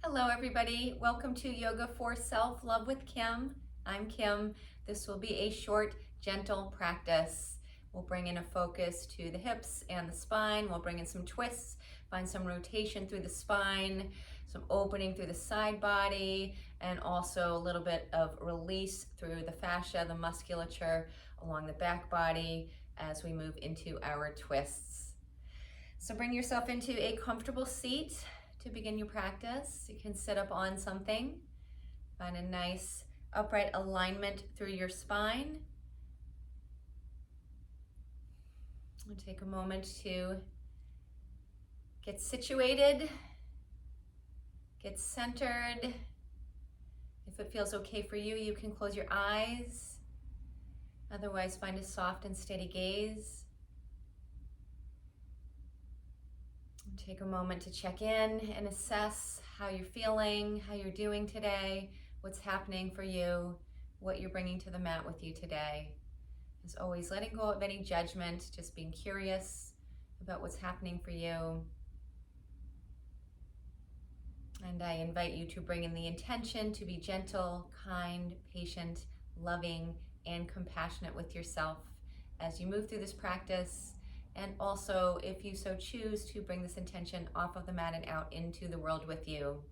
Hello everybody, welcome to Yoga for Self-Love with Kim. I'm Kim. This will be a short, gentle practice. We'll bring in a focus to the hips and the spine. We'll bring in some twists, find some rotation through the spine, some opening through the side body, and also a little bit of release through the fascia, the musculature along the back body as we move into our twists. So bring yourself into a comfortable seat. To begin your practice, you can sit up on something, find a nice upright alignment through your spine. And take a moment to get situated, get centered. If it feels okay for you, you can close your eyes. Otherwise, find a soft and steady gaze. Take a moment to check in and assess how you're feeling, how you're doing today, what's happening for you, what you're bringing to the mat with you today. As always, letting go of any judgment, just being curious about what's happening for you. And I invite you to bring in the intention to be gentle, kind, patient, loving, and compassionate with yourself as you move through this practice. And also, if you so choose, to bring this intention off of the mat and out into the world with you.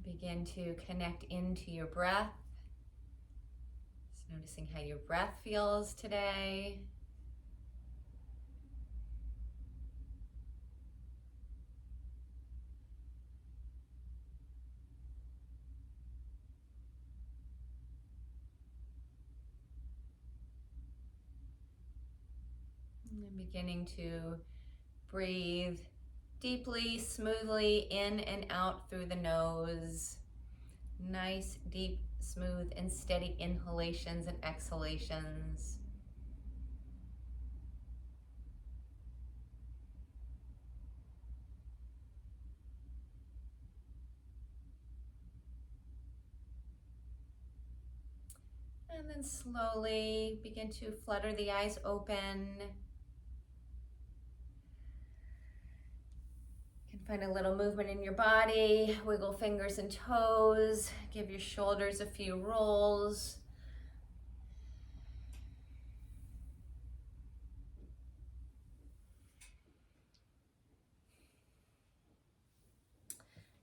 Begin to connect into your breath. Just noticing how your breath feels today. And beginning to breathe deeply, smoothly in and out through the nose. Nice, deep, smooth, and steady inhalations and exhalations. And then slowly begin to flutter the eyes open. You can find a little movement in your body, wiggle fingers and toes, give your shoulders a few rolls.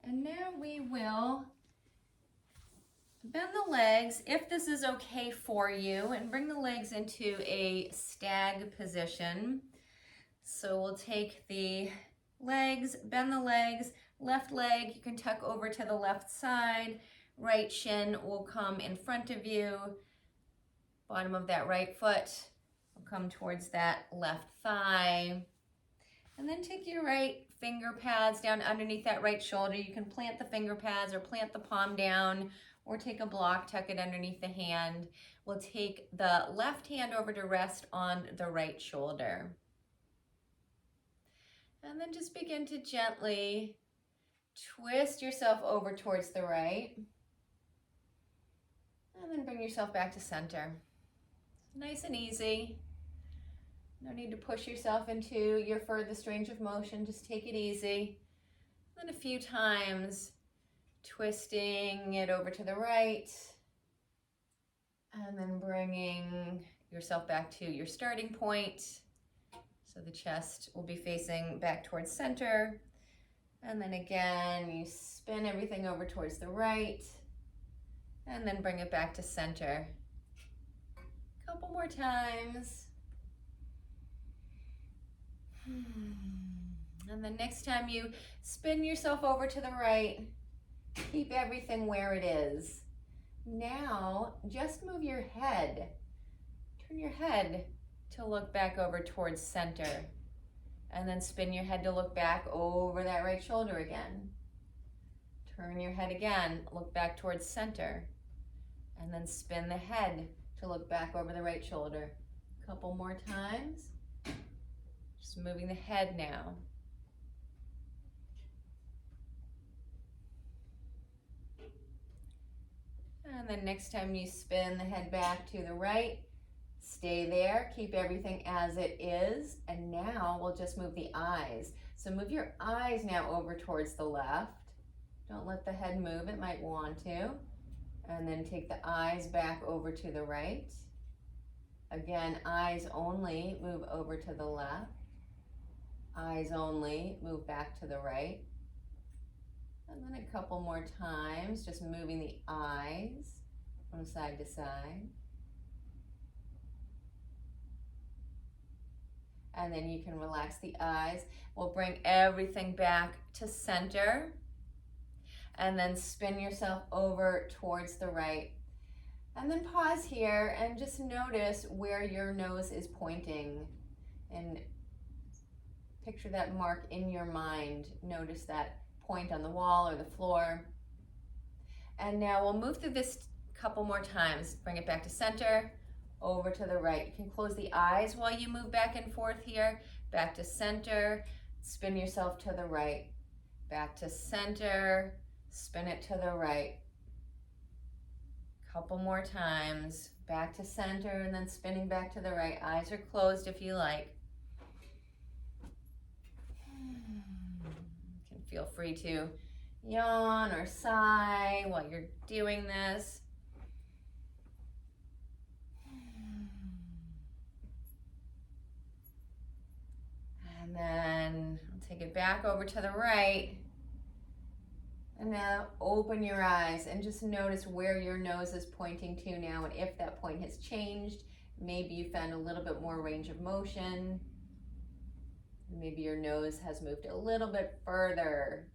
And now we will bend the legs, if this is okay for you, and bring the legs into a stag position. So we'll take the legs, bend the legs, left leg you can tuck over to the left side, right shin will come in front of you, bottom of that right foot will come towards that left thigh. And then take your right finger pads down underneath that right shoulder. You can plant the finger pads or plant the palm down, or take a block, tuck it underneath the hand. We'll take the left hand over to rest on the right shoulder. And then just begin to gently twist yourself over towards the right. And then bring yourself back to center. Nice and easy. No need to push yourself into your furthest range of motion. Just take it easy. Then a few times, twisting it over to the right. And then bringing yourself back to your starting point. So the chest will be facing back towards center. And then again, you spin everything over towards the right. And then bring it back to center. A couple more times. And the next time you spin yourself over to the right, keep everything where it is. Now, just move your head. Turn your head to look back over towards center. And then spin your head to look back over that right shoulder again. Turn your head again, look back towards center. And then spin the head to look back over the right shoulder. A couple more times. Just moving the head now. And then next time you spin the head back to the right, Stay there, keep everything as it is, and now we'll just move the eyes. So move your eyes now over towards the left. Don't let the head move, it might want to. And then take the eyes back over to the right. Again, eyes only, move over to the left. Eyes only, move back to the right. And then a couple more times, just moving the eyes from side to side. And then you can relax the eyes. We'll bring everything back to center. And then spin yourself over towards the right. And then pause here and just notice where your nose is pointing. And picture that mark in your mind. Notice that point on the wall or the floor. And now we'll move through this a couple more times. Bring it back to center. Over to the right. You can close the eyes while you move back and forth here. Back to center. Spin yourself to the right. Back to center. Spin it to the right. Couple more times. Back to center and then spinning back to the right. Eyes are closed if you like. You can feel free to yawn or sigh while you're doing this. And then take it back over to the right. And now open your eyes and just notice where your nose is pointing to now. And if that point has changed, maybe you found a little bit more range of motion. Maybe your nose has moved a little bit further.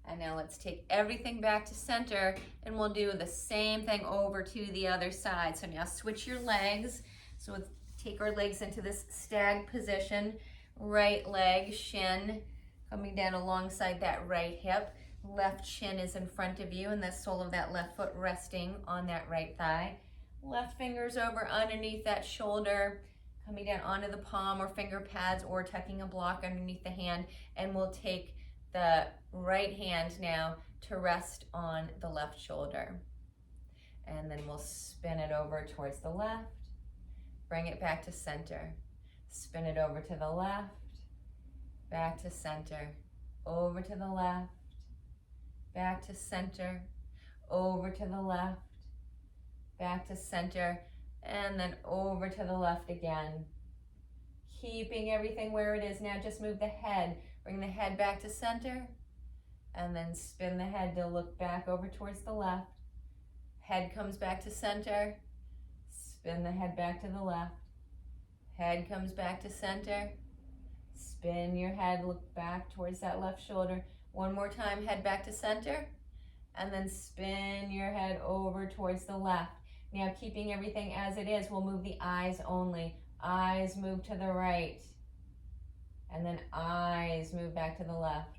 And now let's take everything back to center and we'll do the same thing over to the other side. So now switch your legs. So we'll take our legs into this stag position. Right leg, shin, coming down alongside that right hip. Left shin is in front of you and the sole of that left foot resting on that right thigh. Left fingers over underneath that shoulder, coming down onto the palm or finger pads or tucking a block underneath the hand. And we'll take the right hand now to rest on the left shoulder. And then we'll spin it over towards the left. Bring it back to center. Spin it over to the left, back to center, over to the left, back to center, over to the left, back to center, and then over to the left again. Keeping everything where it is. Now just move the head. Bring the head back to center, and then spin the head to look back over towards the left. Head comes back to center, spin the head back to the left. Head comes back to center. Spin your head, look back towards that left shoulder. One more time, head back to center. And then spin your head over towards the left. Now keeping everything as it is, we'll move the eyes only. Eyes move to the right. And then eyes move back to the left.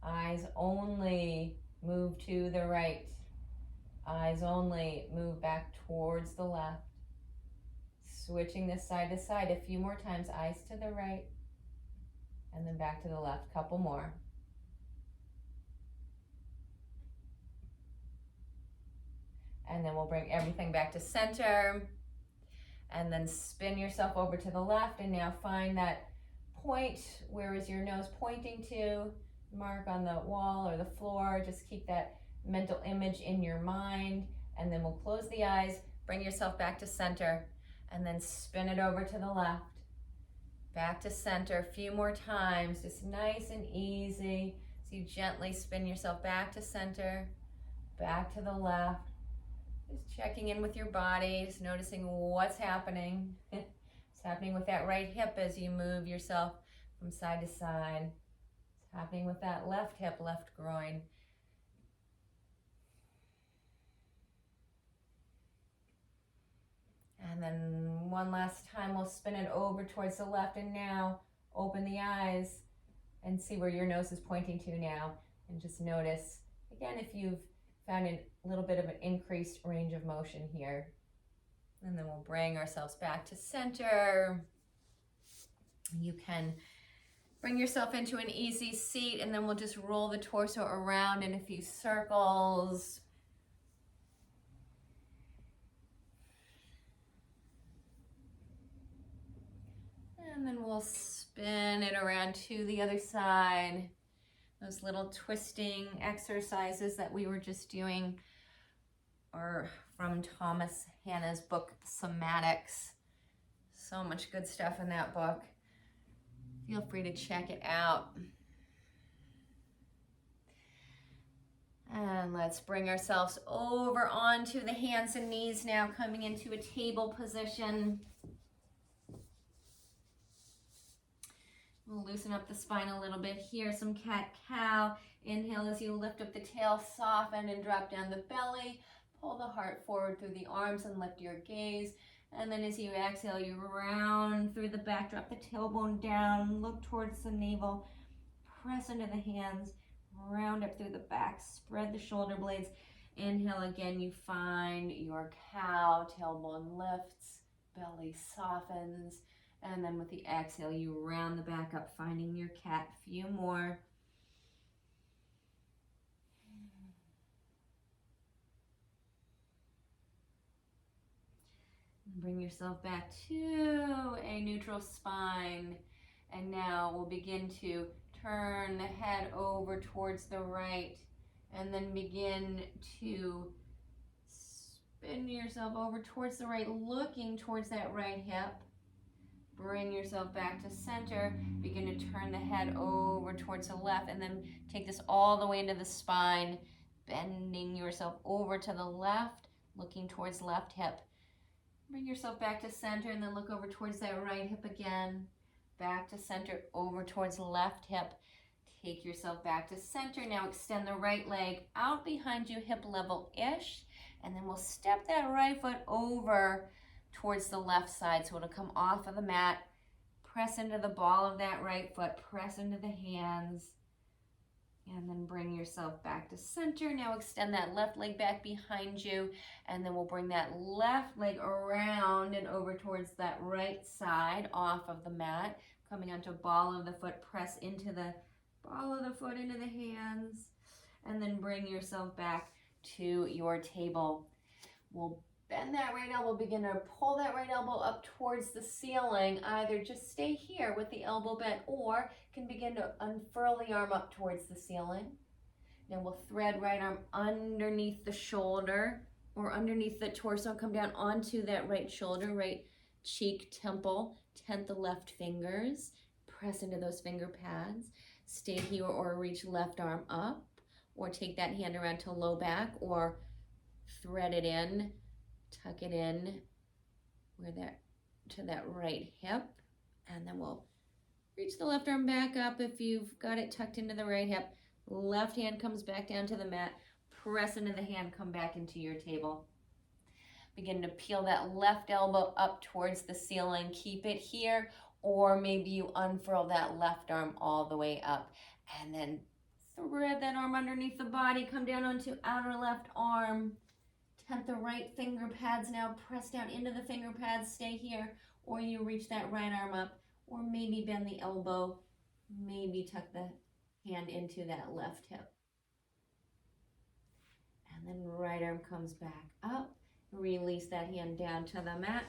Eyes only move to the right. Eyes only move back towards the left. Switching this side to side a few more times. Eyes to the right and then back to the left. Couple more. And then we'll bring everything back to center and then spin yourself over to the left and now find that point. Where is your nose pointing to? Mark on the wall or the floor. Just keep that mental image in your mind and then we'll close the eyes. Bring yourself back to center. And then spin it over to the left, back to center a few more times, just nice and easy. So you gently spin yourself back to center, back to the left, just checking in with your body, just noticing what's happening. What's happening with that right hip as you move yourself from side to side. What's happening with that left hip, left groin. And then one last time, we'll spin it over towards the left. And now open the eyes and see where your nose is pointing to now. And just notice, again, if you've found a little bit of an increased range of motion here. And then we'll bring ourselves back to center. You can bring yourself into an easy seat and then we'll just roll the torso around in a few circles. And then we'll spin it around to the other side. Those little twisting exercises that we were just doing are from Thomas Hanna's book, Somatics. So much good stuff in that book. Feel free to check it out. And let's bring ourselves over onto the hands and knees now, coming into a table position. We'll loosen up the spine a little bit here. Some cat-cow. Inhale as you lift up the tail, soften and drop down the belly. Pull the heart forward through the arms and lift your gaze. And then as you exhale, you round through the back, drop the tailbone down, look towards the navel, press into the hands, round up through the back, spread the shoulder blades. Inhale again, you find your cow, tailbone lifts, belly softens. And then with the exhale, you round the back up, finding your cat. Few more. Bring yourself back to a neutral spine. And now we'll begin to turn the head over towards the right. And then begin to spin yourself over towards the right, looking towards that right hip. Bring yourself back to center. Begin to turn the head over towards the left, and then take this all the way into the spine, bending yourself over to the left, looking towards left hip. Bring yourself back to center, and then look over towards that right hip again. Back to center, over towards left hip. Take yourself back to center. Now extend the right leg out behind you, hip level-ish, and then we'll step that right foot over towards the left side, so it'll come off of the mat. Press into the ball of that right foot, press into the hands, and then bring yourself back to center. Now extend that left leg back behind you, and then we'll bring that left leg around and over towards that right side off of the mat. Coming onto ball of the foot, press into the ball of the foot into the hands, and then bring yourself back to your table. We'll bend that right elbow, begin to pull that right elbow up towards the ceiling. Either just stay here with the elbow bent, or can begin to unfurl the arm up towards the ceiling. Now we'll thread right arm underneath the shoulder or underneath the torso, come down onto that right shoulder, right cheek, temple, tent the left fingers, press into those finger pads. Stay here or reach left arm up, or take that hand around to low back, or thread it in, tuck it in where that to that right hip, and then we'll reach the left arm back up if you've got it tucked into the right hip. Left hand comes back down to the mat, press into the hand, come back into your table. Begin to peel that left elbow up towards the ceiling. Keep it here, or maybe you unfurl that left arm all the way up, and then thread that arm underneath the body, come down onto outer left arm. Tent the right finger pads now, press down into the finger pads, stay here, or you reach that right arm up, or maybe bend the elbow, maybe tuck the hand into that left hip. And then right arm comes back up, release that hand down to the mat,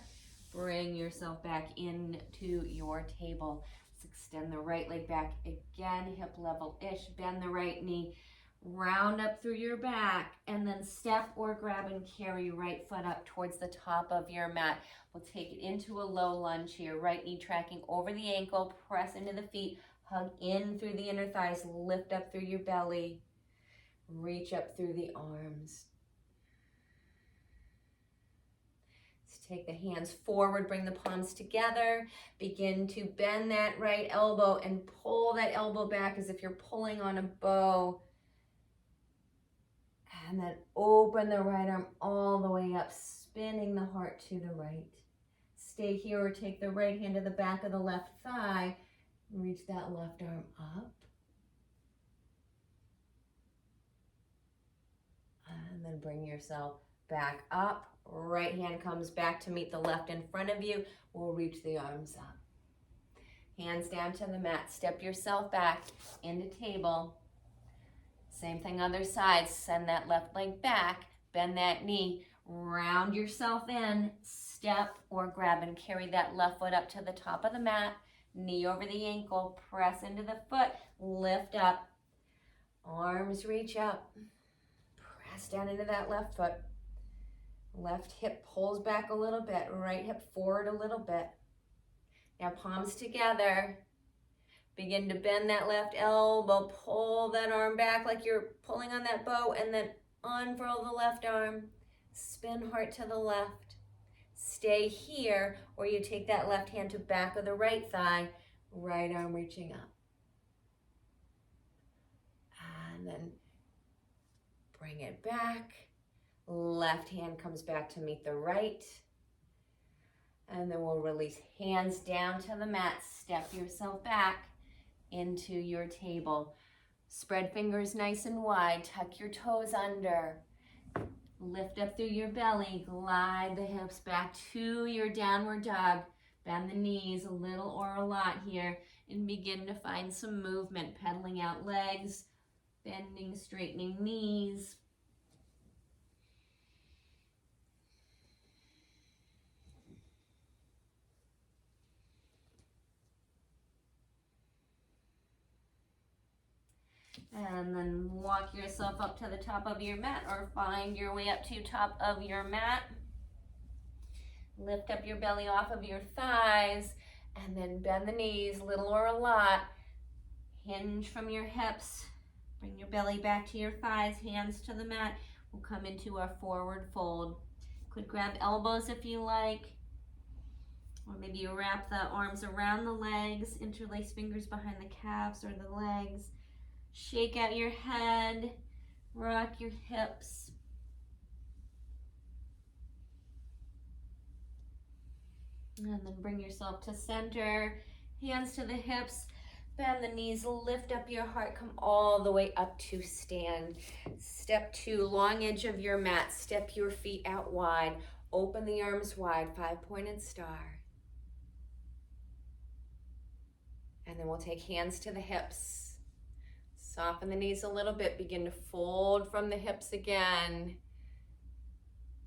bring yourself back into your table. Let's extend the right leg back again, hip level-ish, bend the right knee, round up through your back, and then step or grab and carry right foot up towards the top of your mat. We'll take it into a low lunge here, right knee tracking over the ankle, press into the feet, hug in through the inner thighs, lift up through your belly, reach up through the arms. Let's take the hands forward, bring the palms together, begin to bend that right elbow and pull that elbow back as if you're pulling on a bow. And then open the right arm all the way up, spinning the heart to the right. Stay here, or take the right hand to the back of the left thigh. Reach that left arm up. And then bring yourself back up. Right hand comes back to meet the left in front of you. We'll reach the arms up. Hands down to the mat. Step yourself back into table. Same thing other side. Send that left leg back, bend that knee, round yourself in, step or grab and carry that left foot up to the top of the mat. knee over the ankle, press into the foot, lift up, arms reach up, press down into that left foot. Left hip pulls back a little bit, right hip forward a little bit. Now palms together. Begin to bend that left elbow, pull that arm back like you're pulling on that bow, and then unfurl the left arm. Spin heart to the left. Stay here, or you take that left hand to back of the right thigh, right arm reaching up. And then bring it back. Left hand comes back to meet the right. And then we'll release hands down to the mat. Step yourself back into your table. Spread fingers nice and wide. Tuck your toes under. Lift up through your belly. Glide the hips back to your downward dog. Bend the knees a little or a lot here. And begin to find some movement. Pedaling out legs. Bending, straightening knees. And then walk yourself up to the top of your mat or find your way up to top of your mat. Lift up your belly off of your thighs and then bend the knees, little or a lot. Hinge from your hips. Bring your belly back to your thighs, hands to the mat. We'll come into our forward fold. Could grab elbows if you like. Or maybe you wrap the arms around the legs, interlace fingers behind the calves or the legs. Shake out your head, rock your hips. And then bring yourself to center, hands to the hips, bend the knees, lift up your heart, come all the way up to stand. Step 2, long edge of your mat, step your feet out wide, open the arms wide, 5-pointed star. And then we'll take hands to the hips. Soften the knees a little bit, begin to fold from the hips again.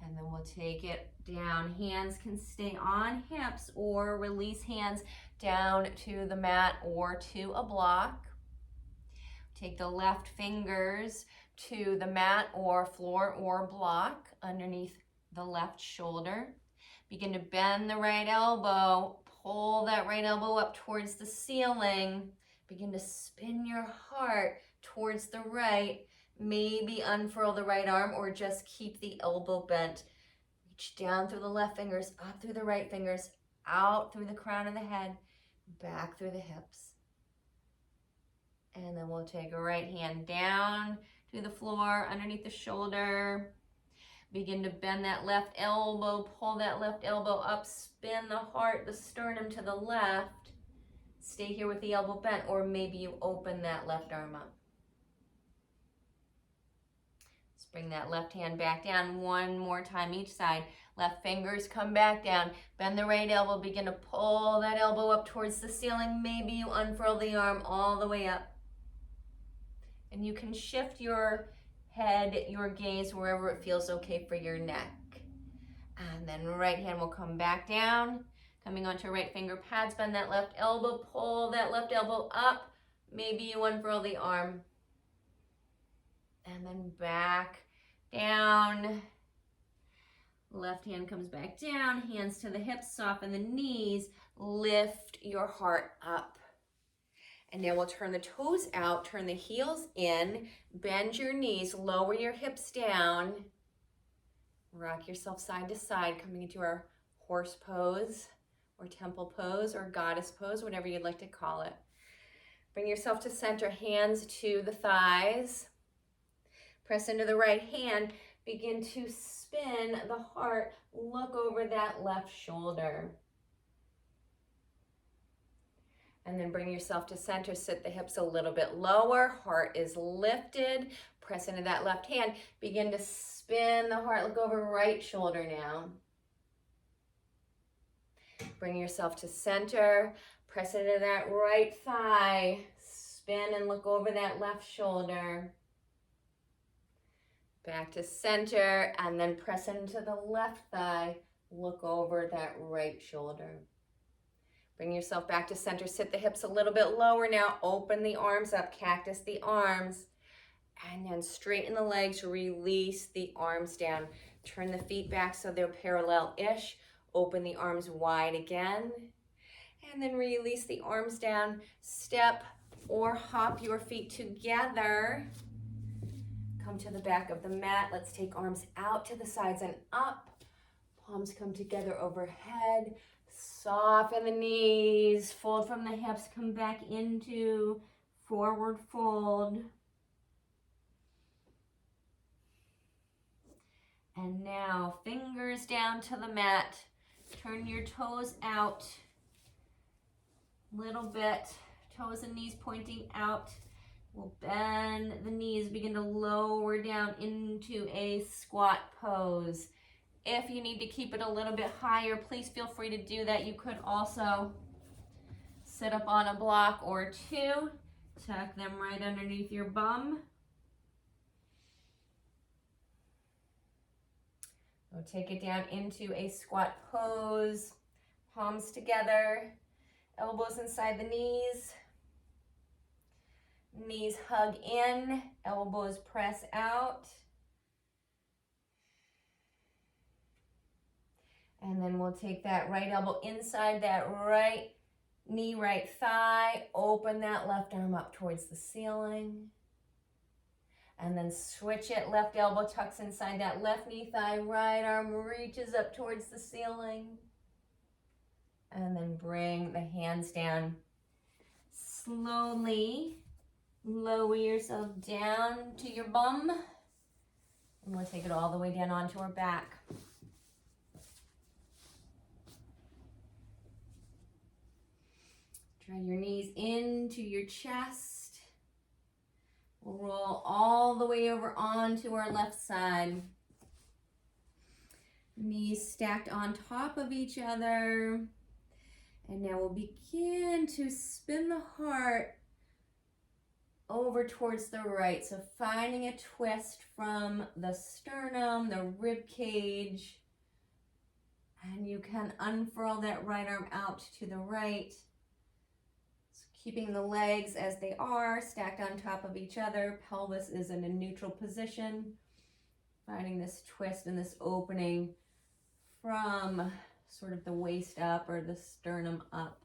And then we'll take it down. Hands can stay on hips or release hands down to the mat or to a block. Take the left fingers to the mat or floor or block underneath the left shoulder. Begin to bend the right elbow, pull that right elbow up towards the ceiling. Begin to spin your heart towards the right. Maybe unfurl the right arm or just keep the elbow bent. Reach down through the left fingers, up through the right fingers, out through the crown of the head, back through the hips. And then we'll take a right hand down to the floor, underneath the shoulder. Begin to bend that left elbow, pull that left elbow up, spin the heart, the sternum to the left. Stay here with the elbow bent, or maybe you open that left arm up. Let's bring that left hand back down one more time each side. Left fingers come back down. Bend the right elbow, begin to pull that elbow up towards the ceiling. Maybe you unfurl the arm all the way up. And you can shift your head, your gaze, wherever it feels okay for your neck. And then right hand will come back down. Coming onto right finger pads, bend that left elbow, pull that left elbow up. Maybe you unfurl the arm. And then back, down. Left hand comes back down, hands to the hips, soften the knees, lift your heart up. And now we'll turn the toes out, turn the heels in, bend your knees, lower your hips down. Rock yourself side to side, coming into our horse pose, or temple pose, or goddess pose, whatever you'd like to call it. Bring yourself to center, hands to the thighs. Press into the right hand, begin to spin the heart, look over that left shoulder. And then bring yourself to center, sit the hips a little bit lower, heart is lifted, press into that left hand, begin to spin the heart, look over right shoulder now. Bring yourself to center, press into that right thigh, spin and look over that left shoulder. Back to center, and then press into the left thigh, look over that right shoulder. Bring yourself back to center. Sit the hips a little bit lower now. Open the arms up. Cactus the arms. And then straighten the legs. Release the arms down. Turn the feet back so they're parallel-ish. Open the arms wide again. And then release the arms down. Step or hop your feet together. Come to the back of the mat. Let's take arms out to the sides and up. Palms come together overhead. Soften the knees. Fold from the hips. Come back into forward fold. And now fingers down to the mat. Turn your toes out a little bit. Toes and knees pointing out. We'll bend the knees, begin to lower down into a squat pose. If you need to keep it a little bit higher, please feel free to do that. You could also sit up on a block or two. Tuck them right underneath your bum. We'll take it down into a squat pose. Palms together, elbows inside the knees. Knees hug in, elbows press out. And then we'll take that right elbow inside that right knee, right thigh. Open that left arm up towards the ceiling. And then switch it. Left elbow tucks inside that left knee, thigh. Right arm reaches up towards the ceiling. And then bring the hands down. Slowly lower yourself down to your bum. And we'll take it all the way down onto our back. Drag your knees into your chest. We'll roll all the way over onto our left side. Knees stacked on top of each other. And now we'll begin to spin the heart over towards the right. So finding a twist from the sternum, the rib cage. And you can unfurl that right arm out to the right. So keeping the legs as they are, stacked on top of each other. Pelvis is in a neutral position. Finding this twist and this opening from sort of the waist up or the sternum up.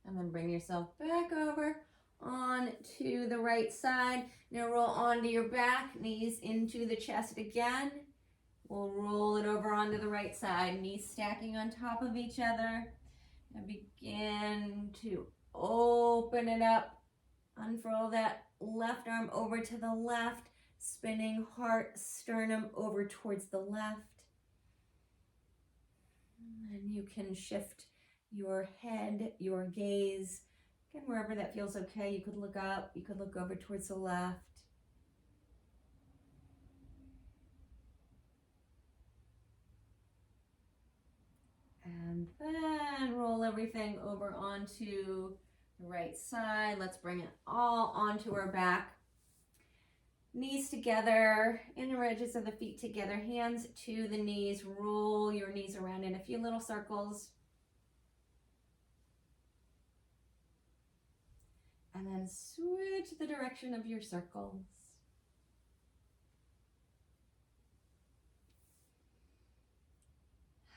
And then bring yourself back over onto the right side. Now roll onto your back, knees into the chest again. We'll roll it over onto the right side, knees stacking on top of each other. And begin to open it up. Unfurl that left arm over to the left, spinning heart, sternum over towards the left. And you can shift your head, your gaze, again, wherever that feels okay. You could look up, you could look over towards the left. And then roll everything over onto the right side. Let's bring it all onto our back. Knees together, inner edges of the feet together, hands to the knees. Roll your knees around in a few little circles. And then switch the direction of your circles.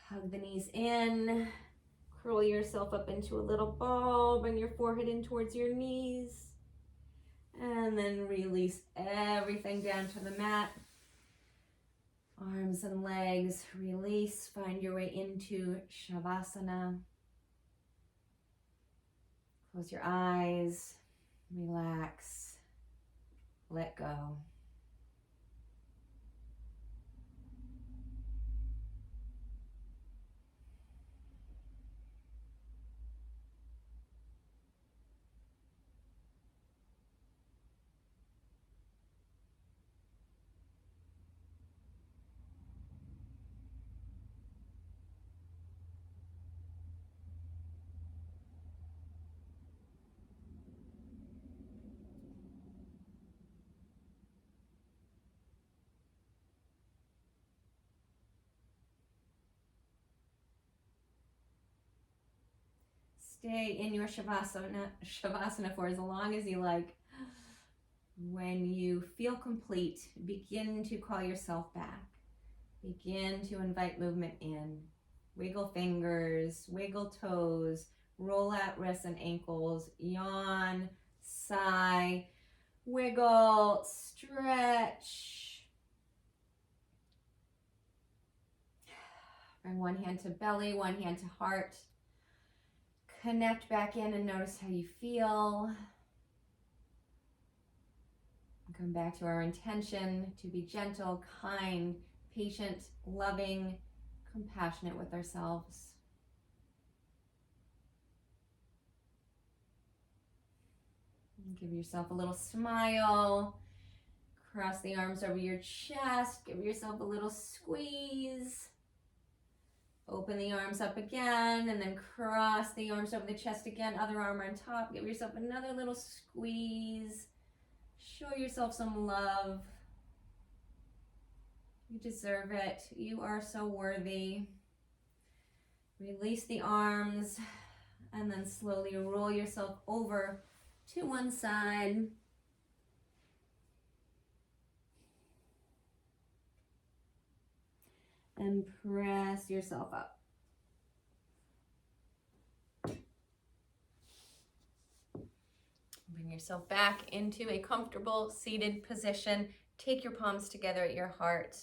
Hug the knees in. Curl yourself up into a little ball. Bring your forehead in towards your knees. And then release everything down to the mat. Arms and legs release. Find your way into Shavasana. Close your eyes. Relax. Let go. Stay in your Shavasana for as long as you like. When you feel complete, begin to call yourself back. Begin to invite movement in. Wiggle fingers, wiggle toes, roll out wrists and ankles, yawn, sigh, wiggle, stretch. Bring one hand to belly, one hand to heart. Connect back in and notice how you feel. Come back to our intention to be gentle, kind, patient, loving, compassionate with ourselves. Give yourself a little smile. Cross the arms over your chest. Give yourself a little squeeze. Open the arms up again and then cross the arms over the chest again. Other arm on top. Give yourself another little squeeze. Show yourself some love. You deserve it. You are so worthy. Release the arms and then slowly roll yourself over to one side. And press yourself up. Bring yourself back into a comfortable seated position. Take your palms together at your heart.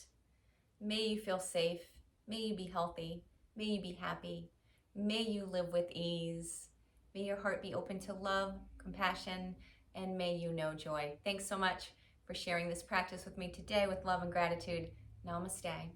May you feel safe. May you be healthy. May you be happy. May you live with ease. May your heart be open to love, compassion, and may you know joy. Thanks so much for sharing this practice with me today with love and gratitude. Namaste.